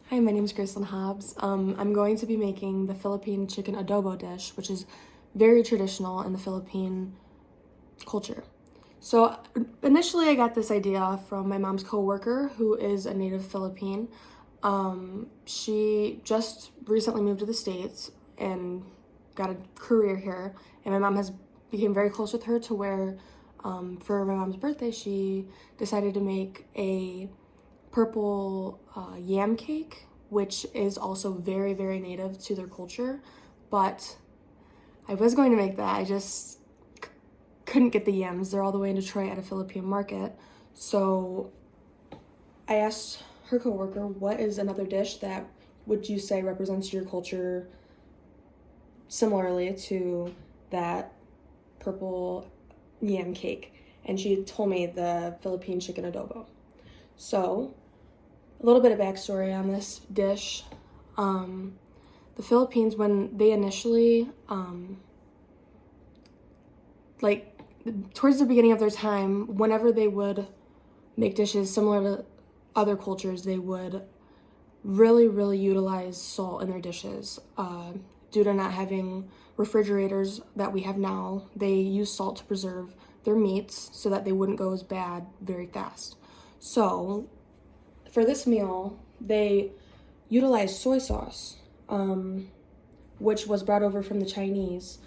Hi, my name is Gracelyn Hobbs. I'm going to be making the Philippine chicken adobo dish, which is very traditional in the Philippine culture. So initially I got this idea from my mom's coworker, who is a native Philippine. She just recently moved to the States and got a career here, and my mom has became very close with her to where for my mom's birthday she decided to make a purple yam cake, which is also very, very native to their culture. But I was going to make that. I just couldn't get the yams. They're all the way in Detroit at a Philippine market. So I asked her coworker, what is another dish that would you say represents your culture similarly to that purple yam cake? And she told me the Philippine chicken adobo. So a little bit of backstory on this dish. The Philippines, when they initially, towards the beginning of their time, whenever they would make dishes similar to other cultures, they would really, really utilize salt in their dishes. Due to not having refrigerators that we have now, they use salt to preserve their meats so that they wouldn't go as bad very fast. So for this meal, they utilized soy sauce, which was brought over from the Chinese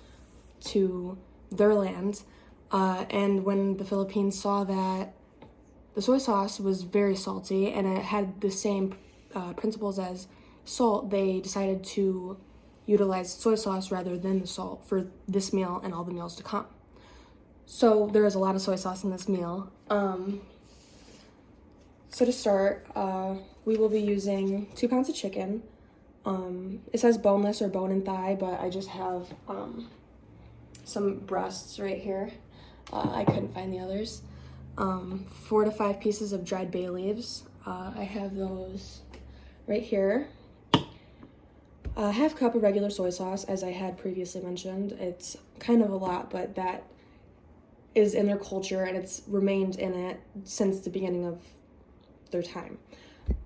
to their land. And when the Philippines saw that the soy sauce was very salty and it had the same principles as salt, they decided to utilize soy sauce rather than the salt for this meal and all the meals to come. So there is a lot of soy sauce in this meal. So to start, we will be using 2 pounds of chicken. It says boneless or bone and thigh, but I just have some breasts right here. I couldn't find the others. 4 to 5 pieces of dried bay leaves. I have those right here. A half cup of regular soy sauce, as I had previously mentioned. It's kind of a lot, but that is in their culture and it's remained in it since the beginning of their time.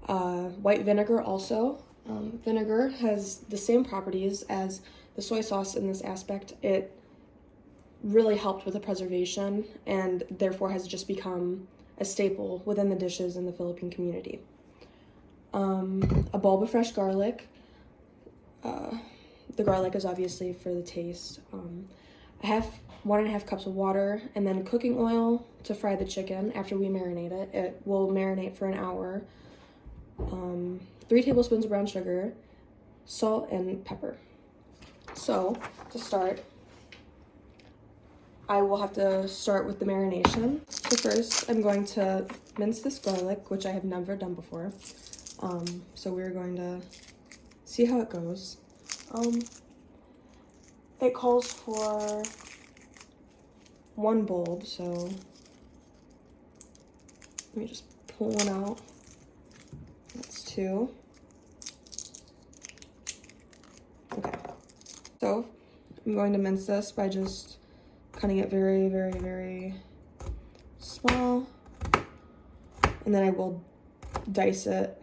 White vinegar also. Vinegar has the same properties as the soy sauce in this aspect. It really helped with the preservation and therefore has just become a staple within the dishes in the Philippine community. A bulb of fresh garlic. The garlic is obviously for the taste. 1.5 cups of water, and then cooking oil to fry the chicken after we marinate it. It will marinate for an hour. 3 tablespoons of brown sugar, salt, and pepper. So to start, I will have to start with the marination. So first, I'm going to mince this garlic, which I have never done before. So we're going to see how it goes. It calls for 1 bulb, so let me just pull one out. That's 2. Okay, so I'm going to mince this by just cutting it very, very, very small, and then I will dice it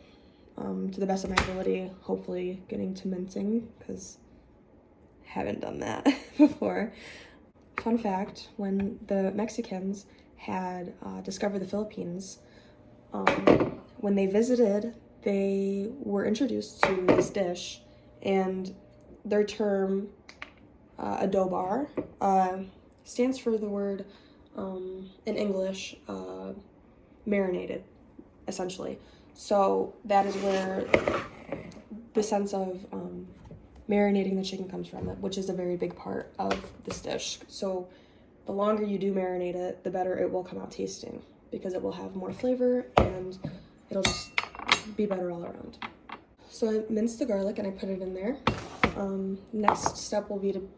to the best of my ability, hopefully getting to mincing, because I haven't done that before. Fun fact, when the Mexicans had discovered the Philippines, when they visited, they were introduced to this dish, and their term, adobar, stands for the word, in English, marinated, essentially. So that is where the sense of marinating the chicken comes from, which is a very big part of this dish. So the longer you do marinate it, the better it will come out tasting, because it will have more flavor and it'll just be better all around. So I minced the garlic and I put it in there. Next step will be to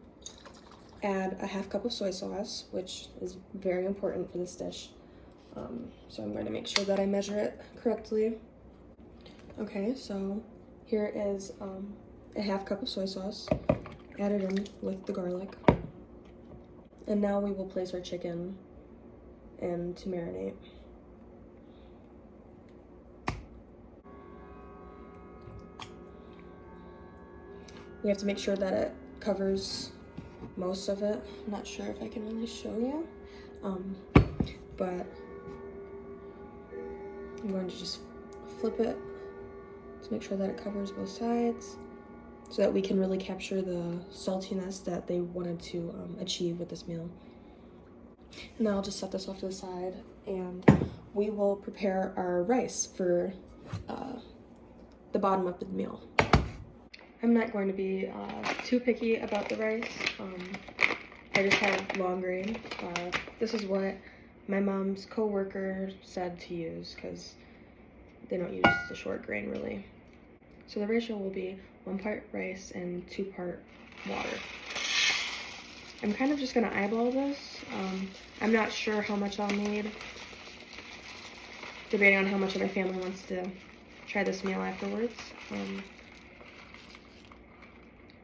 add a 1/2 cup of soy sauce, which is very important for this dish. So I'm going to make sure that I measure it correctly. Okay, so here is a 1/2 cup of soy sauce added in with the garlic. And now we will place our chicken in to marinate. We have to make sure that it covers most of it. I'm not sure if I can really show you, but I'm going to just flip it to make sure that it covers both sides so that we can really capture the saltiness that they wanted to achieve with this meal. And then I'll just set this off to the side, and we will prepare our rice for the bottom of the meal. I'm not going to be too picky about the rice. I just have long grain. This is what my mom's co-worker said to use because they don't use the short grain really. So the ratio will be 1 part rice and 2 part water. I'm kind of just gonna eyeball this. I'm not sure how much I'll need, debating on how much of my family wants to try this meal afterwards.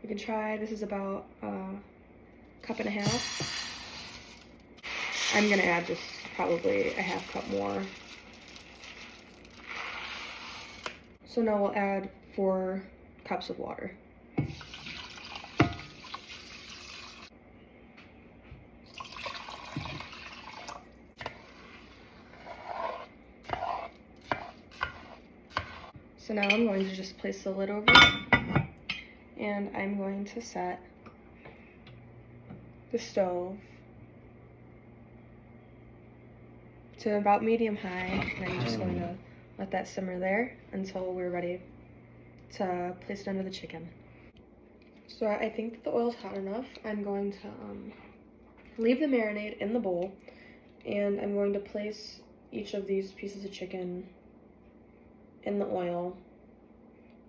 We can try, this is about a cup and a half. I'm gonna add just probably a half cup more. So now we'll add 4 cups of water. So now I'm going to just place the lid over it, and I'm going to set the stove to about medium high, and I'm just going to let that simmer there until we're ready to place it under the chicken. So I think that the oil's hot enough. I'm going to leave the marinade in the bowl, and I'm going to place each of these pieces of chicken in the oil,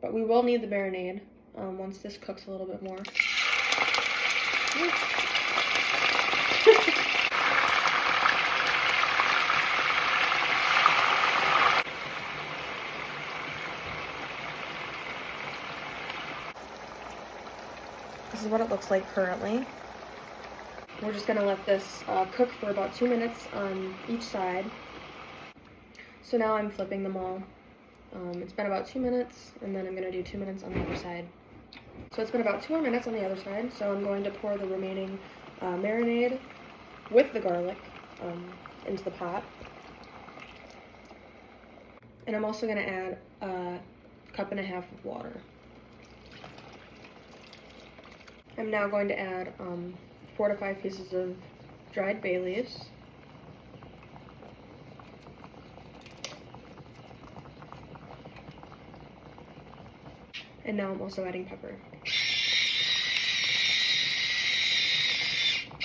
but we will need the marinade once this cooks a little bit more. This is what it looks like currently. We're just gonna let this cook for about 2 minutes on each side. So now I'm flipping them all. It's been about 2 minutes, and then I'm gonna do 2 minutes on the other side. So it's been about 2 more minutes on the other side, so I'm going to pour the remaining marinade with the garlic into the pot. And I'm also gonna add a cup and a half of water. I'm now going to add 4 to 5 pieces of dried bay leaves. And now I'm also adding pepper.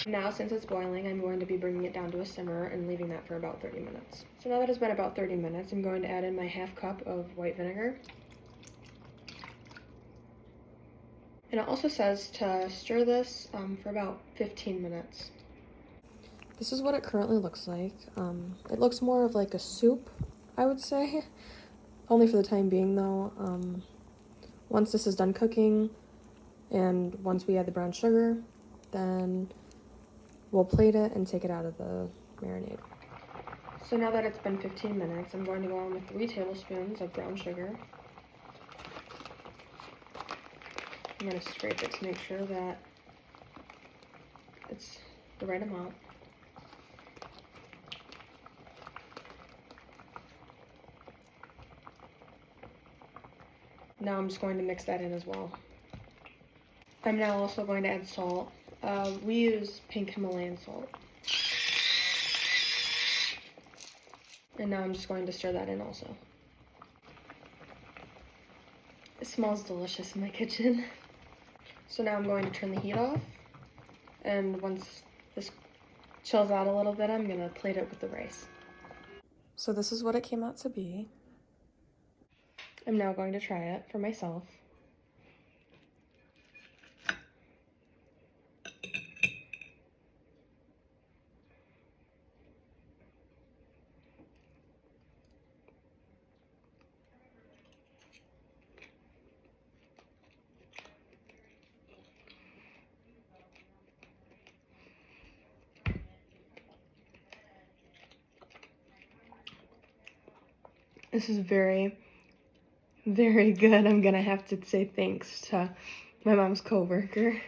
Now, since it's boiling, I'm going to be bringing it down to a simmer and leaving that for about 30 minutes. So now that it's been about 30 minutes, I'm going to add in my half cup of white vinegar. And it also says to stir this for about 15 minutes. This is what it currently looks like. It looks more of like a soup, I would say. Only for the time being though. Once this is done cooking, and once we add the brown sugar, then we'll plate it and take it out of the marinade. So now that it's been 15 minutes, I'm going to go on with 3 tablespoons of brown sugar. I'm going to scrape it to make sure that it's the right amount. Now I'm just going to mix that in as well. I'm now also going to add salt. We use pink Himalayan salt. And now I'm just going to stir that in also. It smells delicious in my kitchen. So now I'm going to turn the heat off. And once this chills out a little bit, I'm going to plate it with the rice. So this is what it came out to be. I'm now going to try it for myself. This is very, very good. I'm gonna have to say thanks to My mom's coworker.